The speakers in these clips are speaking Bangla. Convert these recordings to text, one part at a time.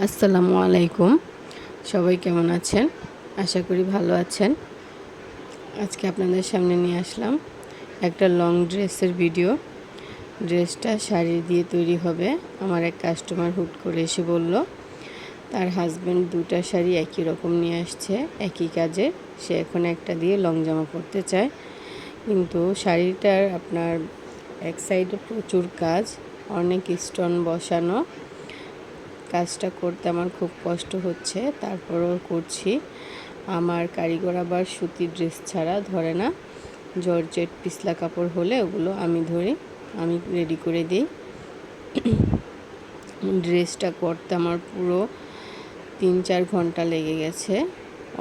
আসসালামু আলাইকুম। সবাই কেমন আছেন? আশা করি ভালো আছেন। আজকে আপনাদের সামনে নিয়ে আসলাম একটা লং ড্রেসের ভিডিও। ড্রেসটা শাড়ি দিয়ে তৈরি হবে। আমার এক কাস্টমার হুট করে এসে বলল তার হাজব্যান্ড ২টা শাড়ি একই রকম নিয়ে আসছে, একই কাজের। সে এখন একটা দিয়ে লং জামা পরতে চায়, কিন্তু শাড়িটার আপনার এক সাইডে প্রচুর কাজ, অনেক স্টোন বসানো। কাজটা করতে আমার খুব কষ্ট হচ্ছে, তারপরেও করছি। আমার কারিগর আবার সুতির ড্রেস ছাড়া ধরে না। জর্জেট পিছলা কাপড় হলে ওগুলো আমি ধরি, আমি রেডি করে দিই। ড্রেসটা করতে আমার পুরো ৩-৪ ঘন্টা লেগে গেছে।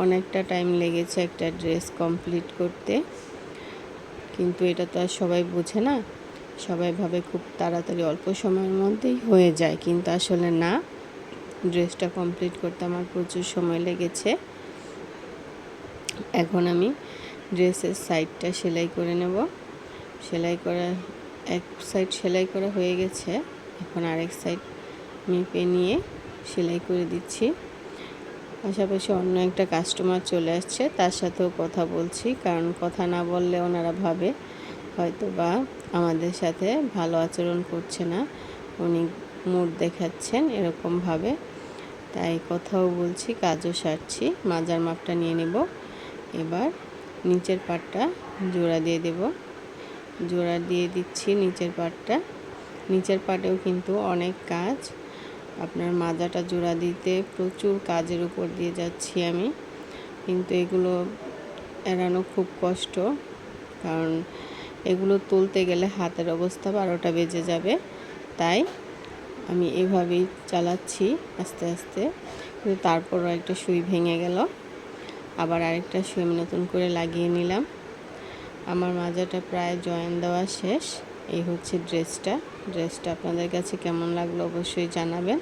অনেকটা টাইম লেগেছে একটা ড্রেস কমপ্লিট করতে, কিন্তু এটা তো আর সবাই বোঝে না। সবাই ভাবে খুব তাড়াতাড়ি অল্প সময়ের মধ্যেই হয়ে যায়, কিন্তু আসলে না। ড্রেসটা কমপ্লিট করতে আমার প্রচুর সময় লেগেছে। এখন আমি ড্রেসের সাইডটা সেলাই করে নেব। সেলাই করা এক সাইড সেলাই করা হয়ে গেছে, এখন আরেক সাইড মেপে নিয়ে সেলাই করে দিচ্ছি। পাশাপাশি অন্য একটা কাস্টমার চলে আসছে, তার সাথেও কথা বলছি, কারণ কথা না বললে ওনারা ভাবে হয়তো বা আমাদের সাথে ভালো আচরণ করছে না, উনি মুড দেখাচ্ছেন এরকমভাবে। তাই কথাও বলছি, কাজও সারছি। মাজার মাপটা নিয়ে নেব। এবার নিচের পাটটা জোড়া দিয়ে দেব। জোড়া দিয়ে দিচ্ছি নিচের পাটটা। নিচের পাটেও কিন্তু অনেক কাজ। আপনার মাজাটা জোড়া দিতে প্রচুর কাজের উপর দিয়ে যাচ্ছি আমি, কিন্তু এগুলো এড়ানো খুব কষ্ট, কারণ এগুলো তুলতে গেলে হাতের অবস্থা ১২টা বেজে যাবে। তাই আমি এভাবেই চালাচ্ছি আস্তে আস্তে, কিন্তু তারপরও একটা সুই ভেঙে গেল। আবার আরেকটা সুই আমি নতুন করে লাগিয়ে নিলাম। আমার মাজাটা প্রায় জয়েন দেওয়া শেষ। এই হচ্ছে ড্রেসটা। ড্রেসটা আপনাদের কাছে কেমন লাগলো অবশ্যই জানাবেন।